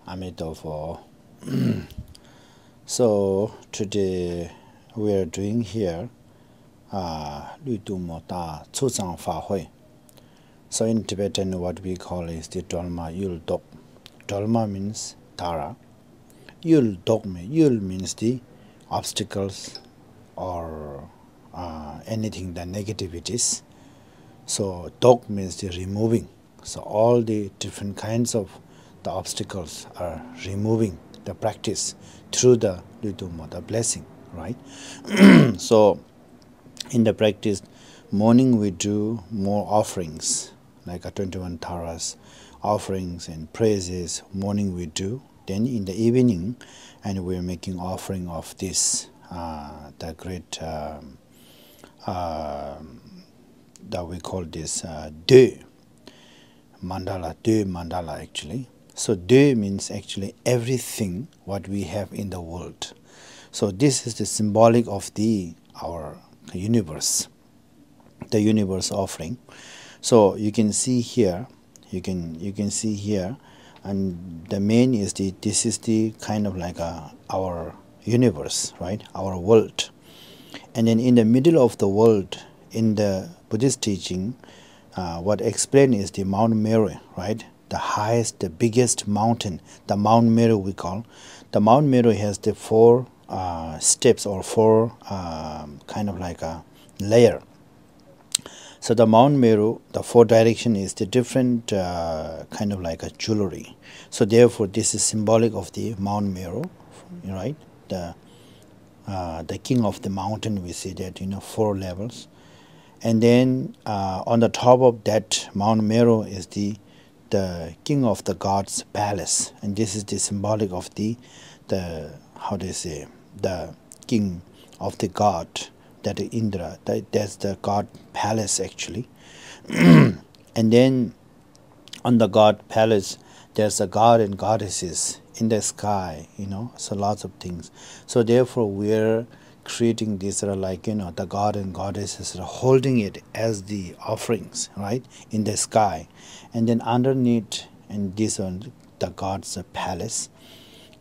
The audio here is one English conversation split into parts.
Amitabha. So today we are doing here绿度母除障法会. So in Tibetan what we call is the Dharma Yul Dok. Dharma means Tara. Yul means the obstacles or anything, the negativities. So Dok means the removing. So all the different kinds of the obstacles are removing the practice through the Lutumo, the blessing, right? So in the practice, morning we do more offerings, like a 21 taras offerings and praises. Morning we do. Then in the evening, and we're making offering of this, the great, that we call this De mandala actually. So De means actually everything what we have in the world. So this is the symbolic of our universe, the universe offering. So you can see here, you can see here, and the main is this is the kind of like our universe, right? Our world. And then in the middle of the world, in the Buddhist teaching, what explained is the Mount Meru, right? The highest, the biggest mountain, the Mount Meru we call. The Mount Meru has the four steps or four kind of like a layer. So the Mount Meru, the four direction is the different kind of like a jewelry. So therefore this is symbolic of the Mount Meru, right? The king of the mountain, we see that, four levels. And then on the top of that Mount Meru is the king of the god's palace, and this is the symbolic of the how do you say, the king of the god, that Indra, that's the god palace actually. And then on the god palace there's a god and goddesses in the sky, so lots of things. So therefore we're creating these like the god and goddesses are holding it as the offerings, right, in the sky. And then underneath, and this on the god's palace.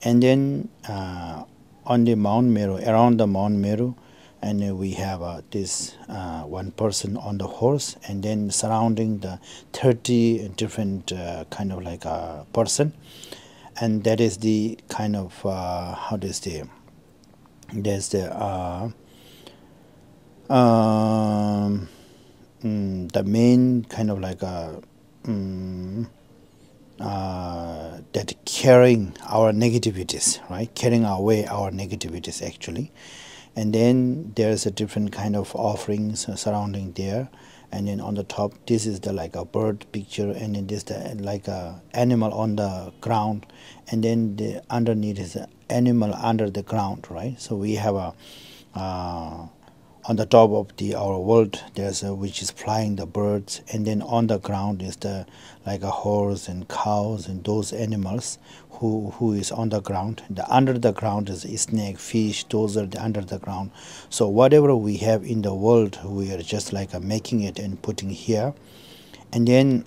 And then on the Mount Meru, around the Mount Meru, and we have this one person on the horse, and then surrounding the 30 different kind of like a person. And that is the kind of how do you say, there's the main kind of like that carrying our negativities, right? Carrying away our negativities actually. And then there's a different kind of offerings surrounding there. And then on the top, this is the like a bird picture, and then this the like a animal on the ground, and then the underneath is an animal under the ground, right? So we have a on the top of our world there's which is flying the birds, and then on the ground is the like a horse and cows and those animals who is on the ground. The under the ground is snake, fish, those are the under the ground. So whatever we have in the world, we are just like making it and putting here. And then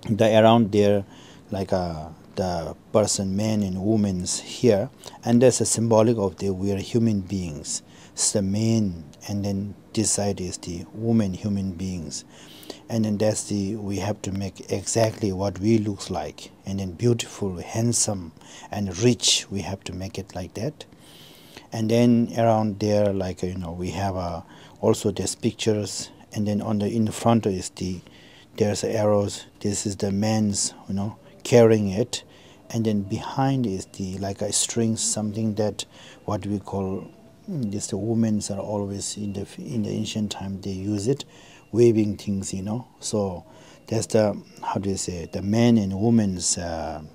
the around there like the person, man and women's here, and that's a symbolic of we are human beings. It's the man, and then this side is the woman, human beings. And then that's we have to make exactly what we looks like, and then beautiful, handsome and rich, we have to make it like that. And then around there like we have also there's pictures, and then in front is there's arrows. This is the man's carrying it, and then behind is the like a string, something that what we call this, the women are always in the ancient time they use it, waving things, so that's the how do you say, the men and women's the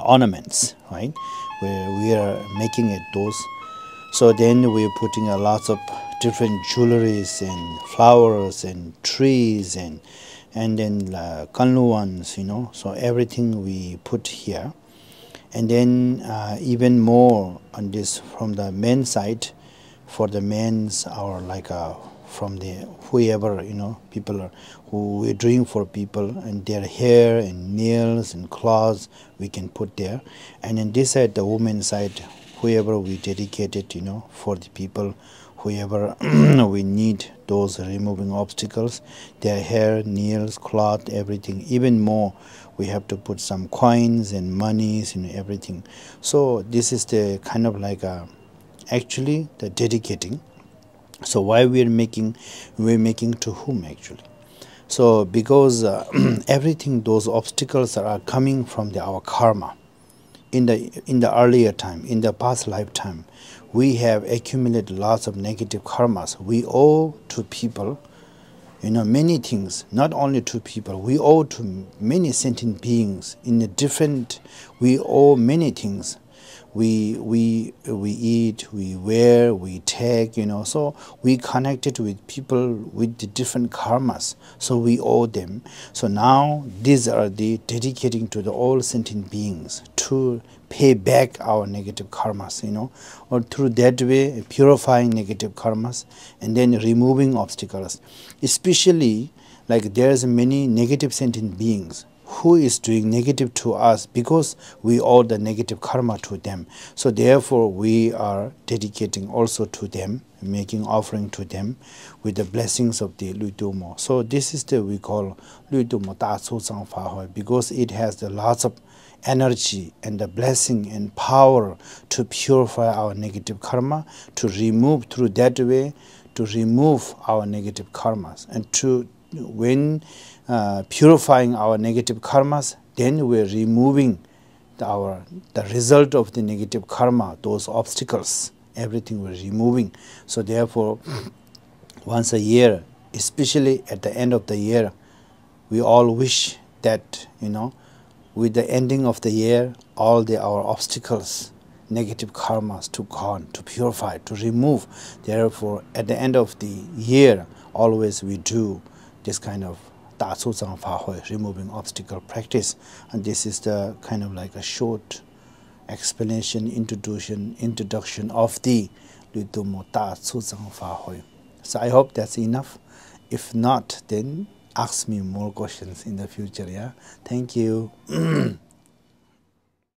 ornaments, right, where we are making it those. So then we're putting a lots of different jewelries and flowers and trees and then kanluans, so everything we put here. And then even more on this from the men's side, for the men's our like from the whoever, people are, who we're doing for people, and their hair and nails and clothes we can put there. And then this side, the woman side, whoever we dedicated, for the people, whoever we need those removing obstacles, their hair, nails, cloth, everything. Even more, we have to put some coins and monies and everything. So this is the kind of like actually the dedicating. So why we're making to whom actually? So because everything, those obstacles are coming from our karma. In the earlier time, in the past lifetime, we have accumulated lots of negative karmas. We owe to people, many things. Not only to people, we owe to many sentient beings. We owe many things. We eat, we wear, we take, so we connected with people with the different karmas, so we owe them. So now these are the dedicating to the all sentient beings to pay back our negative karmas, or through that way purifying negative karmas and then removing obstacles. Especially like there's many negative sentient beings who is doing negative to us because we owe the negative karma to them. So therefore we are dedicating also to them, making offering to them with the blessings of the绿度母. So this is the we call 绿度母除障法会, because it has the lots of energy and the blessing and power to purify our negative karma, to remove through that way, to remove our negative karmas, and to when purifying our negative karmas, then we're removing the result of the negative karma, those obstacles, everything we're removing. So therefore, once a year, especially at the end of the year, we all wish that, with the ending of the year, all our obstacles, negative karmas to gone, to purify, to remove. Therefore, at the end of the year, always we do this kind of 大除障法会, removing obstacle practice. And this is the kind of like a short explanation, introduction of the 绿度母除障法会. So I hope that's enough. If not, then ask me more questions in the future. Yeah, thank you.